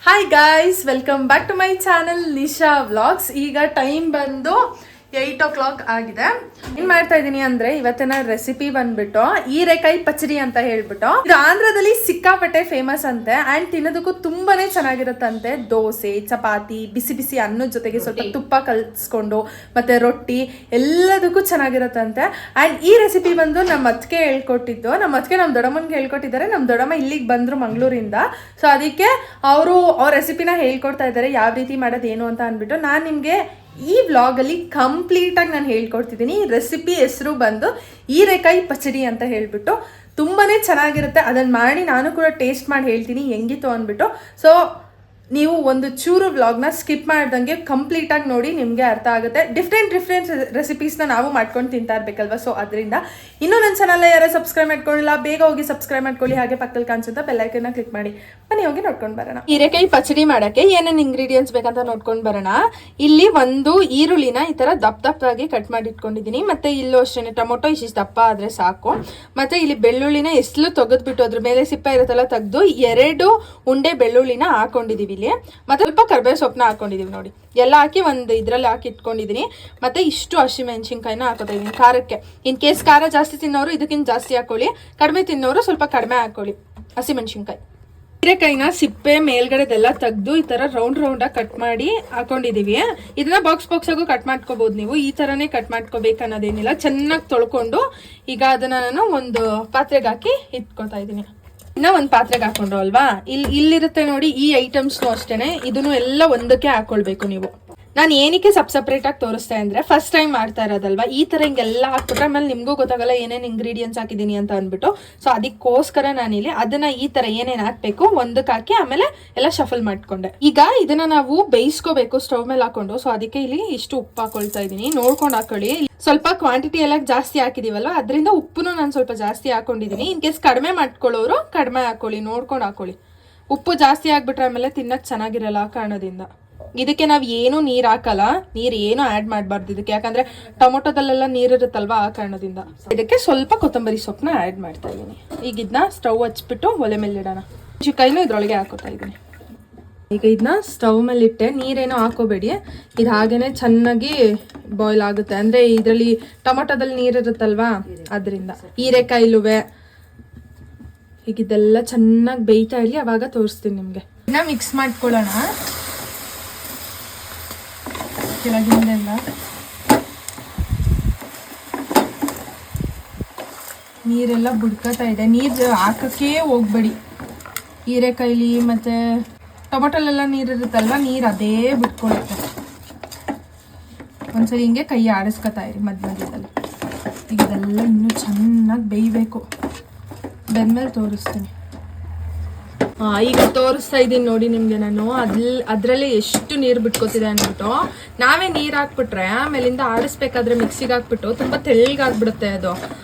Hi guys, welcome back to my channel Nisha vlogs. ಈಗ time ಬಂದು 8 o'clock ಆಗಿದೆ. ಏನ್ ಮಾಡ್ತಾ ಇದೀನಿ ಅಂದ್ರೆ ಇವತ್ತಿನ ರೆಸಿಪಿ ಬಂದ್ಬಿಟ್ಟು ಹೀರೆಕಾಯಿ ಪಚಡಿ ಅಂತ ಹೇಳ್ಬಿಟ್ಟು, ಇದು ಆಂಧ್ರದಲ್ಲಿ ಸಿಕ್ಕಾಪಟ್ಟೆ ಫೇಮಸ್ ಅಂತೆ. ಅಂಡ್ ತಿನ್ನೋದಕ್ಕೂ ತುಂಬಾನೇ ಚೆನ್ನಾಗಿರುತ್ತಂತೆ. ದೋಸೆ, ಚಪಾತಿ, ಬಿಸಿ ಬಿಸಿ ಅನ್ನದ ಜೊತೆಗೆ ಸ್ವಲ್ಪ ತುಪ್ಪ ಕಲ್ಸ್ಕೊಂಡು ಮತ್ತೆ ರೊಟ್ಟಿ ಎಲ್ಲದಕ್ಕೂ ಚೆನ್ನಾಗಿರುತ್ತಂತೆ. ಅಂಡ್ ಈ ರೆಸಿಪಿ ಬಂದು ನಮ್ಮ ಅತ್ತಿಗೆ ಹೇಳ್ಕೊಟ್ಟಿದ್ದು. ನಮ್ಮ ಅತ್ತಿಗೆ ನಮ್ಮ ದೊಡ್ಡಮ್ಮನ್ಗೆ ಹೇಳ್ಕೊಟ್ಟಿದ್ದಾರೆ. ನಮ್ಮ ದೊಡ್ಡಮ್ಮ ಇಲ್ಲಿಗೆ ಬಂದ್ರು ಮಂಗಳೂರಿಂದ. ಸೊ ಅದಕ್ಕೆ ಅವರು ಅವ್ರ ರೆಸಿಪಿನ ಹೇಳ್ಕೊಡ್ತಾ ಇದ್ದಾರೆ, ಯಾವ ರೀತಿ ಮಾಡೋದು ಏನು ಅಂತ ಅಂದ್ಬಿಟ್ಟು. ನಾನು ನಿಮಗೆ ಈ ವ್ಲಾಗಲ್ಲಿ ಕಂಪ್ಲೀಟಾಗಿ ನಾನು ಹೇಳ್ಕೊಡ್ತಿದ್ದೀನಿ. ರೆಸಿಪಿ ಹೆಸರು ಬಂದು ಹೀರೆಕಾಯಿ ಪಚಡಿ ಅಂತ ಹೇಳ್ಬಿಟ್ಟು ತುಂಬಾ ಚೆನ್ನಾಗಿರುತ್ತೆ. ಅದನ್ನು ಮಾಡಿ ನಾನು ಕೂಡ ಟೇಸ್ಟ್ ಮಾಡಿ ಹೇಳ್ತೀನಿ ಹೆಂಗಿತ್ತು ಅಂದ್ಬಿಟ್ಟು. ಸೊ ನೀವು ಒಂದು ಚೂರು ವ್ಲಾಗ್ನ ಸ್ಕಿಪ್ ಮಾಡ್ದಂಗೆ ಕಂಪ್ಲೀಟಾಗಿ ನೋಡಿ, ನಿಮಗೆ ಅರ್ಥ ಆಗುತ್ತೆ. ಡಿಫ್ರೆಂಟ್ ರೆಸಿಪೀಸ್ನ ನಾವು ಮಾಡ್ಕೊಂಡು ತಿಂತಾ ಇರಬೇಕಲ್ವ. ಸೊ ಅದರಿಂದ ಇನ್ನೂ ನನ್ನ ಚಾನಲ್ ಯಾರು ಸಬ್ಸ್ಕ್ರೈಬ್ ಮಾಡ್ಕೊಳ್ಳಿಲ್ಲ, ಬೇಗ ಹೋಗಿ ಸಬ್ಸ್ಕ್ರೈಬ್ ಮಾಡ್ಕೊಳ್ಳಿ. ಹಾಗೆ ಪಕ್ಕದಲ್ಲಿ ಕಾಣಿಸುತ್ತಾ ಬೆಲ್ ಐಕನ್ನ ಕ್ಲಿಕ್ ಮಾಡಿ. ಬನ್ನಿ ಹೋಗಿ ನೋಡ್ಕೊಂಡು ಬರೋಣ. ಹೀರೆಕಾಯಿ ಪಚಡಿ ಮಾಡೋಕ್ಕೆ ಏನೇನು ಇಂಗ್ರೀಡಿಯೆಂಟ್ಸ್ ಬೇಕಂತ ನೋಡ್ಕೊಂಡು ಬರೋಣ. ಇಲ್ಲಿ ಒಂದು ಈರುಳ್ಳಿನ ಈ ಥರ ದಪ್ಪದಾಗಿ ಕಟ್ ಮಾಡಿ ಇಟ್ಕೊಂಡಿದ್ದೀನಿ. ಮತ್ತೆ ಇಲ್ಲೂ ಅಷ್ಟೇ ಟೊಮೊಟೊ ಇಷ್ಟು ದಪ್ಪ ಆದರೆ ಸಾಕು. ಮತ್ತೆ ಇಲ್ಲಿ ಬೆಳ್ಳುಳ್ಳಿನ ಎಸ್ಲು ತೆಗೆದ್ಬಿಟ್ಟು ಅದ್ರ ಮೇಲೆ ಸಿಪ್ಪೆ ಇರುತ್ತಲ್ಲ ತೆಗೆದು 2 ಉಂಡೆ ಬೆಳ್ಳುಳ್ಳಿನ ಹಾಕೊಂಡಿದೀವಿ. ಮತ್ತೆ ಸ್ವಲ್ಪ ಕರ್ಬೇವು ಸೊಪ್ಪನ್ನ ಹಾಕೊಂಡಿದೀವಿ ನೋಡಿ. ಎಲ್ಲ ಹಾಕಿ ಒಂದು ಇದ್ರಲ್ಲಿ ಹಾಕಿ ಇಟ್ಕೊಂಡಿದೀನಿ. ಮತ್ತೆ ಇಷ್ಟು ಹಸಿಮೆಣಸಿನ್ಕಾಯಿನ ಹಾಕೋತಾ ಇದೀನಿ ಖಾರಕ್ಕೆ. ಇನ್ ಕೇಸ್ ಖಾರ ಜಾಸ್ತಿ ತಿನ್ನೋರು ಇದಕ್ಕಿಂತ ಜಾಸ್ತಿ ಹಾಕೊಳ್ಳಿ, ಕಡಿಮೆ ತಿನ್ನೋರು ಸ್ವಲ್ಪ ಕಡಿಮೆ ಹಾಕೊಳ್ಳಿ ಹಸಿಮೆಣಸಿನ್ಕಾಯಿ. ಹೀರೆಕಾಯಿನ ಸಿಪ್ಪೆ ಮೇಲ್ಗಡೆದೆಲ್ಲ ತೆಗೆದು ಈ ತರ ರೌಂಡ್ ಆಗಿ ಕಟ್ ಮಾಡಿ ಹಾಕೊಂಡಿದೀವಿ. ಇದನ್ನ ಬಾಕ್ಸ್ ಆಗು ಕಟ್ ಮಾಡ್ಕೋಬಹುದು ನೀವು. ಈ ತರನೇ ಕಟ್ ಮಾಡ್ಕೋಬೇಕು ಅನ್ನೋದೇನಿಲ್ಲ. ಚೆನ್ನಾಗಿ ತೊಳ್ಕೊಂಡು ಈಗ ಅದನ್ನ ನಾನು ಒಂದು ಪಾತ್ರೆಗೆ ಹಾಕಿ ಇಟ್ಕೊತಾ ಇದೀನಿ. ಇನ್ನ ಒಂದು ಪಾತ್ರೆಗೆ ಹಾಕೊಂಡ್ರು ಅಲ್ವಾ, ಇಲ್ಲಿರುತ್ತೆ ನೋಡಿ. ಈ ಐಟಮ್ಸ್ನು ಅಷ್ಟೇನೆ, ಇದನ್ನು ಎಲ್ಲ ಒಂದಕ್ಕೆ ಹಾಕೊಳ್ಬೇಕು ನೀವು. ನಾನು ಏನಕ್ಕೆ ಸಪ್ರೇಟ್ ಆಗಿ ತೋರಿಸ್ತೆ ಅಂದ್ರೆ, ಫಸ್ಟ್ ಟೈಮ್ ಮಾಡ್ತಾ ಇರೋದಲ್ವಾ, ಈ ತರ ಹಿಂಗೆಲ್ಲ ಹಾಕ್ಬಿಟ್ರೆ ಆಮೇಲೆ ನಿಮ್ಗೂ ಗೊತ್ತಾಗಲ್ಲ ಏನೇನು ಇಂಗ್ರೀಡಿಯೆಂಟ್ಸ್ ಹಾಕಿದೀನಿ ಅಂತ ಅಂದ್ಬಿಟ್ಟು. ಸೊ ಅದಕ್ಕೋಸ್ಕರ ನಾನಿಲ್ಲಿ ಅದನ್ನ ಈ ತರ ಏನೇನು ಹಾಕ್ಬೇಕು ಒಂದಕ್ಕೆ ಹಾಕಿ ಆಮೇಲೆ ಎಲ್ಲ ಶಫಲ್ ಮಾಡ್ಕೊಂಡೆ. ಈಗ ಇದನ್ನ ನಾವು ಬೇಯಿಸ್ಕೋಬೇಕು ಸ್ಟವ್ ಮೇಲೆ ಹಾಕೊಂಡು. ಸೊ ಅದಕ್ಕೆ ಇಲ್ಲಿ ಇಷ್ಟು ಉಪ್ಪು ಹಾಕೊಳ್ತಾ ಇದೀನಿ, ನೋಡ್ಕೊಂಡು ಹಾಕೊಳ್ಳಿ. ಸ್ವಲ್ಪ ಕ್ವಾಂಟಿಟಿ ಎಲ್ಲ ಜಾಸ್ತಿ ಹಾಕಿದೀವಲ್ವ, ಅದರಿಂದ ಉಪ್ಪುನು ನಾನು ಸ್ವಲ್ಪ ಜಾಸ್ತಿ ಹಾಕೊಂಡಿದೀನಿ. ಇನ್ ಕೇಸ್ ಕಡಿಮೆ ಮಾಡ್ಕೊಳ್ಳೋರು ಕಡಿಮೆ ಹಾಕೊಳ್ಳಿ, ನೋಡ್ಕೊಂಡು ಹಾಕೊಳ್ಳಿ. ಉಪ್ಪು ಜಾಸ್ತಿ ಆಗ್ಬಿಟ್ರೆ ಆಮೇಲೆ ತಿನ್ನಕ್ ಚೆನ್ನಾಗಿರಲ್ಲ ಆ ಕಾರಣದಿಂದ. ಇದಕ್ಕೆ ನಾವು ಏನು ನೀರು ಹಾಕಲ್ಲ, ನೀರು ಏನು ಆ್ಯಡ್ ಮಾಡಬಾರ್ದು ಇದಕ್ಕೆ, ಯಾಕಂದ್ರೆ ಟೊಮೊಟೊದಲ್ಲೆಲ್ಲ ನೀರಿರುತ್ತಲ್ವಾ ಆ ಕಾರಣದಿಂದ. ಇದಕ್ಕೆ ಸ್ವಲ್ಪ ಕೊತ್ತಂಬರಿ ಸೊಪ್ಪನ್ನ ಆ್ಯಡ್ ಮಾಡ್ತಾ ಇದ್ದೀನಿ. ಈಗ ಇದನ್ನ ಸ್ಟವ್ ಹಚ್ಬಿಟ್ಟು ಒಲೆ ಮೇಲೆ ಇಡೋಣ. ಚಿಕಾಯಿನೂ ಇದ್ರೊಳಗೆ ಹಾಕೋತಾ ಇದ್ದೀನಿ. ಈಗ ಇದನ್ನ ಸ್ಟವ್ ಮೇಲೆ ಇಟ್ಟೆ, ನೀರೇನೋ ಹಾಕೋಬೇಡಿ. ಇದು ಹಾಗೇನೆ ಚೆನ್ನಾಗಿ ಬಾಯ್ಲ್ ಆಗುತ್ತೆ. ಅಂದ್ರೆ ಇದರಲ್ಲಿ ಟೊಮೊಟೊದಲ್ಲಿ ನೀರಿರುತ್ತಲ್ವಾ ಅದರಿಂದ. ಹೀರೆಕಾಯಿಲುವೆ ಈಗ ಇದೆಲ್ಲ ಚೆನ್ನಾಗಿ ಬೇಯ್ತಾ ಇರಲಿ, ಅವಾಗ ತೋರಿಸ್ತೀನಿ ನಿಮ್ಗೆ. ಇದನ್ನ ಮಿಕ್ಸ್ ಮಾಡ್ಕೊಳ್ಳೋಣ ಕೆಳಗಿಂದೆಲ್ಲ. ನೀರೆಲ್ಲ ಬುಡ್ಕತಾ ಇದೆ, ನೀರು ಹಾಕಕ್ಕೆ ಹೋಗ್ಬೇಡಿ. ಹೀರೆಕಾಯಿಲಿ ಮತ್ತೆ ಟೊಮೊಟೊಲೆಲ್ಲ ನೀರಿರುತ್ತಲ್ವ, ನೀರು ಅದೇ ಬಿಟ್ಕೊಳ್ಳುತ್ತೆ. ಒಂದ್ಸರಿ ಹಿಂಗೆ ಕೈ ಆಡಿಸ್ಕೊತಾ ಇರಿ ಮಧ್ಯದಲ್ಲಿ. ಈಗ ಇದೆಲ್ಲ ಇನ್ನೂ ಚೆನ್ನಾಗಿ ಬೇಯಬೇಕು. ಬೆಂದ್ಮೇಲೆ ತೋರಿಸ್ತೀನಿ. ಈಗ ತೋರಿಸ್ತಾ ಇದ್ದೀನಿ ನೋಡಿ ನಿಮಗೆ ನಾನು. ಅದರಲ್ಲೇ ಎಷ್ಟು ನೀರು ಬಿಟ್ಕೋತಿದೆ ಅಂದ್ಬಿಟ್ಟು. ನಾವೇ ನೀರು ಹಾಕ್ಬಿಟ್ರೆ ಆಮೇಲಿಂದ ಆಡಿಸ್ಬೇಕಾದ್ರೆ ಮಿಕ್ಸಿಗೆ ಹಾಕ್ಬಿಟ್ಟು ತುಂಬ ತೆಳ್ಳಗಾಗ್ಬಿಡುತ್ತೆ ಅದು.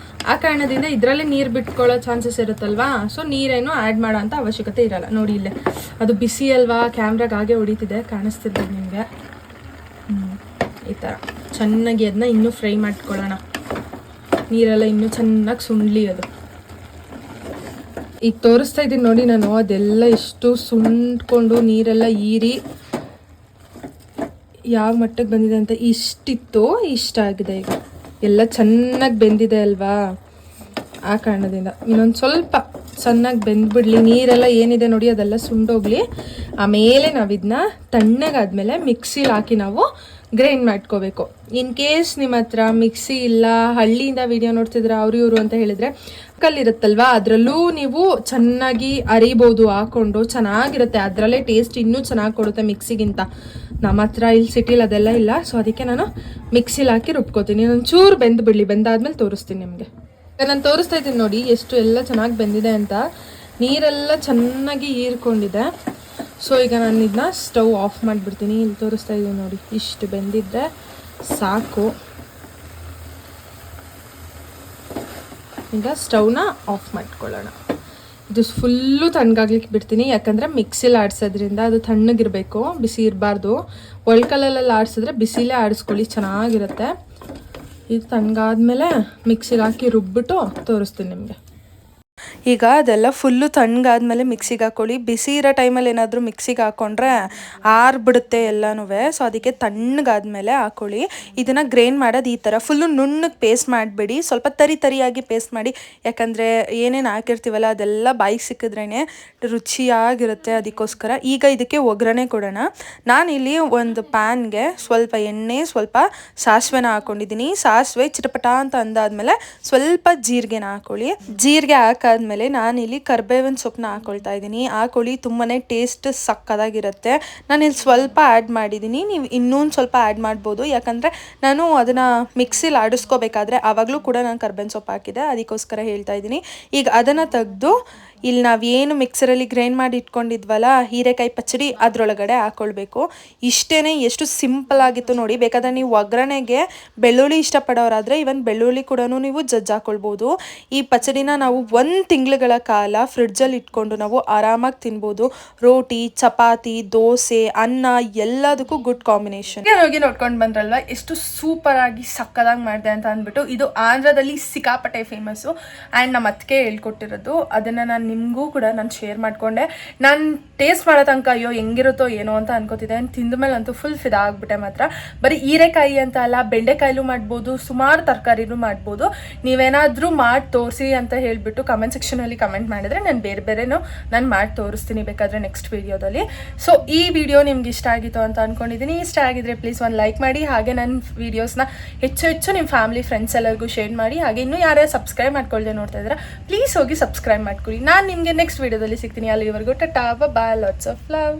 ಆ ಕಾರಣದಿಂದ ಇದರಲ್ಲೇ ನೀರು ಬಿಟ್ಕೊಳ್ಳೋ ಚಾನ್ಸಸ್ ಇರುತ್ತಲ್ವಾ. ಸೊ ನೀರೇನು ಆ್ಯಡ್ ಮಾಡೋ ಅಂತ ಅವಶ್ಯಕತೆ ಇರಲ್ಲ. ನೋಡಿ ಇಲ್ಲೇ ಅದು ಬಿಸಿ ಅಲ್ವಾ, ಕ್ಯಾಮ್ರಾಗೆ ಹಾಗೆ ಹೊಡಿತಿದೆ, ಕಾಣಿಸ್ತಿರ್ಬೋದು ನಿಮಗೆ. ಈ ಥರ ಚೆನ್ನಾಗಿ ಅದನ್ನ ಇನ್ನೂ ಫ್ರೈ ಮಾಡ್ಕೊಳ್ಳೋಣ. ನೀರೆಲ್ಲ ಇನ್ನೂ ಚೆನ್ನಾಗಿ ಸುಂಡ್ಲಿ ಅದು. ಈಗ ತೋರಿಸ್ತಾ ಇದ್ದೀನಿ ನೋಡಿ ನಾನು. ಅದೆಲ್ಲ ಇಷ್ಟು ಸುಂಡ್ಕೊಂಡು ನೀರೆಲ್ಲ ಈರಿ ಯಾವ ಮಟ್ಟಕ್ಕೆ ಬಂದಿದೆ ಅಂತ. ಇಷ್ಟಿತ್ತು, ಇಷ್ಟ ಆಗಿದೆ. ಈಗ ಎಲ್ಲ ಚೆನ್ನಾಗಿ ಬೆಂದಿದೆ ಅಲ್ವಾ, ಆ ಕಾರಣದಿಂದ ಇನ್ನೊಂದು ಸ್ವಲ್ಪ ಚೆನ್ನಾಗಿ ಬೆಂದ್ಬಿಡ್ಲಿ. ನೀರೆಲ್ಲ ಏನಿದೆ ನೋಡಿ ಅದೆಲ್ಲ ಸುಂಡೋಗ್ಲಿ. ಆಮೇಲೆ ನಾವು ಇದನ್ನ ತಣ್ಣಗಾದ್ಮೇಲೆ ಮಿಕ್ಸಿಲಿ ಹಾಕಿ ನಾವು ಗ್ರೈಂಡ್ ಮಾಡ್ಕೋಬೇಕು. ಇನ್ ಕೇಸ್ ನಿಮ್ಮ ಹತ್ರ ಮಿಕ್ಸಿ ಇಲ್ಲ, ಹಳ್ಳಿಯಿಂದ ವಿಡಿಯೋ ನೋಡ್ತಿದ್ರೆ ಅವ್ರು ಇವರು ಅಂತ ಹೇಳಿದ್ರೆ ಕಲ್ಲಿರುತ್ತಲ್ವಾ, ಅದರಲ್ಲೂ ನೀವು ಚೆನ್ನಾಗಿ ಅರಿಬೋದು ಹಾಕೊಂಡು. ಚೆನ್ನಾಗಿರುತ್ತೆ, ಅದರಲ್ಲೇ ಟೇಸ್ಟ್ ಇನ್ನೂ ಚೆನ್ನಾಗಿ ಕೊಡುತ್ತೆ ಮಿಕ್ಸಿಗಿಂತ. ನಮ್ಮ ಹತ್ರ ಇಲ್ಲಿ ಸಿಟಿಲಿ ಅದೆಲ್ಲ ಇಲ್ಲ. ಸೊ ಅದಕ್ಕೆ ನಾನು ಮಿಕ್ಸಿಲಿ ಹಾಕಿ ರುಬ್ಕೋತೀನಿ. ಒಂಚೂರು ಬೆಂದು ಬಿಡಲಿ, ಬೆಂದಾದ್ಮೇಲೆ ತೋರಿಸ್ತೀನಿ ನಿಮಗೆ. ನಾನು ತೋರಿಸ್ತಾ ಇದ್ದೀನಿ ನೋಡಿ ಎಷ್ಟು ಎಲ್ಲ ಚೆನ್ನಾಗಿ ಬೆಂದಿದೆ ಅಂತ. ನೀರೆಲ್ಲ ಚೆನ್ನಾಗಿ ಹೀರ್ಕೊಂಡಿದೆ. ಸೊ ಈಗ ನಾನು ಇದನ್ನ ಸ್ಟವ್ ಆಫ್ ಮಾಡಿಬಿಡ್ತೀನಿ. ಇಲ್ಲಿ ತೋರಿಸ್ತಾ ಇದ್ದೀನಿ ನೋಡಿ, ಇಷ್ಟು ಬೆಂದಿದ್ದರೆ ಸಾಕು. ಈಗ ಸ್ಟವ್ನ ಆಫ್ ಮಾಡ್ಕೊಳ್ಳೋಣ. ಇದು ಫುಲ್ಲು ತಣ್ಣಗಾಗ್ಲಿಕ್ಕೆ ಬಿಡ್ತೀನಿ, ಯಾಕಂದರೆ ಮಿಕ್ಸಿಲಿ ಆಡಿಸೋದ್ರಿಂದ ಅದು ತಣ್ಣಗಿರಬೇಕು, ಬಿಸಿ ಇರಬಾರ್ದು. ಒಳ್ಕಲ್ಲಲ್ಲಿ ಆಡಿಸಿದ್ರೆ ಬಿಸಿಲೇ ಆಡಿಸ್ಕೊಳ್ಳಿ, ಚೆನ್ನಾಗಿರುತ್ತೆ. ಇದು ತಣ್ಣಗಾದ್ಮೇಲೆ ಮಿಕ್ಸಿಗೆ ಹಾಕಿ ರುಬ್ಬಿಟ್ಟು ತೋರಿಸ್ತೀನಿ ನಿಮಗೆ. ಈಗ ಅದೆಲ್ಲ ಫುಲ್ಲು ತಣ್ಣಗಾದ್ಮೇಲೆ ಮಿಕ್ಸಿಗೆ ಹಾಕೊಳ್ಳಿ. ಬಿಸಿ ಇರೋ ಟೈಮಲ್ಲಿ ಏನಾದರೂ ಮಿಕ್ಸಿಗೆ ಹಾಕ್ಕೊಂಡ್ರೆ ಆರ್ಬಿಡುತ್ತೆ ಎಲ್ಲನೂ. ಸೊ ಅದಕ್ಕೆ ತಣ್ಣಗಾದ್ಮೇಲೆ ಹಾಕೊಳ್ಳಿ. ಇದನ್ನು ಗ್ರೈಂಡ್ ಮಾಡೋದು ಈ ಥರ ಫುಲ್ಲು ನುಣ್ಣಗೆ ಪೇಸ್ಟ್ ಮಾಡಬೇಡಿ, ಸ್ವಲ್ಪ ತರಿಯಾಗಿ ಪೇಸ್ಟ್ ಮಾಡಿ. ಯಾಕಂದರೆ ಏನೇನು ಹಾಕಿರ್ತೀವಲ್ಲ ಅದೆಲ್ಲ ಬಾಯಿಗೆ ಸಿಕ್ಕಿದ್ರೇ ರುಚಿಯಾಗಿರುತ್ತೆ. ಅದಕ್ಕೋಸ್ಕರ ಈಗ ಇದಕ್ಕೆ ಒಗ್ಗರಣೆ ಕೊಡೋಣ. ನಾನಿಲ್ಲಿ ಒಂದು ಪ್ಯಾನ್ಗೆ ಸ್ವಲ್ಪ ಎಣ್ಣೆ, ಸ್ವಲ್ಪ ಸಾಸಿವೆನ ಹಾಕ್ಕೊಂಡಿದ್ದೀನಿ. ಸಾಸಿವೆ ಚಿಟಪಟ ಅಂತ ಅಂದಾದ್ಮೇಲೆ ಸ್ವಲ್ಪ ಜೀರಿಗೆನ ಹಾಕೊಳ್ಳಿ. ಜೀರಿಗೆ ಹಾಕಾದ್ಮೇಲೆ ನಾನಿಲ್ಲಿ ಕರ್ಬೇವಿನ ಸೊಪ್ಪನ್ನ ಹಾಕೊಳ್ತಾ ಇದ್ದೀನಿ. ಹಾಕೊಳ್ಳಿ, ತುಂಬಾ ಟೇಸ್ಟ್ ಸಕ್ಕದಾಗಿರುತ್ತೆ. ನಾನಿಲ್ಲಿ ಸ್ವಲ್ಪ ಆ್ಯಡ್ ಮಾಡಿದ್ದೀನಿ, ನೀವು ಇನ್ನೊಂದು ಸ್ವಲ್ಪ ಆ್ಯಡ್ ಮಾಡ್ಬೋದು. ಯಾಕಂದರೆ ನಾನು ಅದನ್ನು ಮಿಕ್ಸಿಲಿ ಆಡಿಸ್ಕೋಬೇಕಾದ್ರೆ ಆವಾಗಲೂ ಕೂಡ ನಾನು ಕರ್ಬೇವಿನ ಸೊಪ್ಪು ಹಾಕಿದೆ, ಅದಕ್ಕೋಸ್ಕರ ಹೇಳ್ತಾ ಇದ್ದೀನಿ. ಈಗ ಅದನ್ನು ತೆಗೆದು ಇಲ್ಲಿ ನಾವೇನು ಮಿಕ್ಸರಲ್ಲಿ ಗ್ರೈಂಡ್ ಮಾಡಿ ಇಟ್ಕೊಂಡಿದ್ವಲ್ಲ ಹೀರೆಕಾಯಿ ಪಚ್ಚಡಿ ಅದರೊಳಗಡೆ ಹಾಕ್ಕೊಳ್ಬೇಕು. ಇಷ್ಟೇ, ಎಷ್ಟು ಸಿಂಪಲ್ ಆಗಿತ್ತು ನೋಡಿ. ಬೇಕಾದರೆ ನೀವು ಒಗ್ಗರಣೆಗೆ ಬೆಳ್ಳುಳ್ಳಿ ಇಷ್ಟಪಡೋರಾದರೆ ಇವನ್ ಬೆಳ್ಳುಳ್ಳಿ ಕೂಡ ನೀವು ಜಜ್ಜಿ ಹಾಕ್ಕೊಳ್ಬೋದು. ಈ ಪಚ್ಚಡಿನ ನಾವು 1 ತಿಂಗಳುಗಳ ಕಾಲ ಫ್ರಿಡ್ಜಲ್ಲಿ ಇಟ್ಕೊಂಡು ನಾವು ಆರಾಮಾಗಿ ತಿನ್ಬೋದು. ರೋಟಿ, ಚಪಾತಿ, ದೋಸೆ, ಅನ್ನ ಎಲ್ಲದಕ್ಕೂ ಗುಡ್ ಕಾಂಬಿನೇಷನ್. ಹೋಗಿ ನೋಡ್ಕೊಂಡು ಬಂದ್ರಲ್ವ ಎಷ್ಟು ಸೂಪರ್ ಆಗಿ ಸಕ್ಕದಾಗಿ ಮಾಡಿದೆ ಅಂತ ಅಂದ್ಬಿಟ್ಟು. ಇದು ಆಂಧ್ರದಲ್ಲಿ ಸಿಕ್ಕಾಪಟ್ಟೆ ಫೇಮಸ್ಸು ಆ್ಯಂಡ್ ನಮ್ಮ ಅತ್ತಿಗೆ ಹೇಳ್ಕೊಟ್ಟಿರೋದು. ಅದನ್ನು ನಾನು ನಿಮಗೂ ಕೂಡ ನಾನು ಶೇರ್ ಮಾಡಿಕೊಂಡೆ. ನಾನು ಟೇಸ್ಟ್ ಮಾಡೋ ತನಕ ಅಯ್ಯೋ ಹೆಂಗಿರುತ್ತೋ ಏನೋ ಅಂತ ಅನ್ಕೋತಿದ್ದೆ. ತಿಂದ ಮೇಲೆ ಅಂತೂ ಫುಲ್ ಫಿದಾ ಆಗ್ಬಿಟ್ಟೆ. ಮಾತ್ರ ಬರೀ ಹೀರೆಕಾಯಿ ಅಂತ ಅಲ್ಲ, ಬೆಂಡೆಕಾಯಿಲೂ ಮಾಡ್ಬೋದು, ಸುಮಾರು ತರಕಾರಿನೂ ಮಾಡ್ಬೋದು. ನೀವೇನಾದರೂ ಮಾಡಿ ತೋರಿಸಿ ಅಂತ ಹೇಳಿಬಿಟ್ಟು ಕಮೆಂಟ್ ಸೆಕ್ಷನಲ್ಲಿ ಕಮೆಂಟ್ ಮಾಡಿದರೆ ನಾನು ಬೇರೆನೂ ನಾನು ಮಾಡಿ ತೋರಿಸ್ತೀನಿ ಬೇಕಾದರೆ ನೆಕ್ಸ್ಟ್ ವೀಡಿಯೋದಲ್ಲಿ. ಸೊ ಈ ವಿಡಿಯೋ ನಿಮ್ಗೆ ಇಷ್ಟ ಆಗಿತ್ತು ಅಂತ ಅಂದ್ಕೊಂಡಿದ್ದೀನಿ. ಇಷ್ಟ ಆಗಿದ್ರೆ ಪ್ಲೀಸ್ ಒಂದು ಲೈಕ್ ಮಾಡಿ. ಹಾಗೆ ನನ್ನ ವೀಡಿಯೋಸ್ನ ಹೆಚ್ಚು ನಿಮ್ಮ ಫ್ಯಾಮಿಲಿ ಫ್ರೆಂಡ್ಸ್ ಎಲ್ಲರಿಗೂ ಶೇರ್ ಮಾಡಿ. ಹಾಗೆ ಇನ್ನೂ ಯಾರ್ಯಾರು ಸಬ್ಸ್ಕ್ರೈಬ್ ಮಾಡ್ಕೊಳ್ದೆ ನೋಡ್ತಾ ಇದ್ದೀರಾ ಪ್ಲೀಸ್ ಹೋಗಿ ಸಬ್ಸ್ಕ್ರೈಬ್ ಮಾಡ್ಕೊಳ್ಳಿ. ನಾನು ನಿಮಗೆ ನೆಕ್ಸ್ಟ್ ವೀಡಿಯೋದಲ್ಲಿ ಸಿಗ್ತೀನಿ. ಅಲ್ಲಿವರೆಗೂ ಟಾಟಾ, ಬಾಯ್, ಲಾಟ್ಸ್ ಆಫ್ ಲವ್.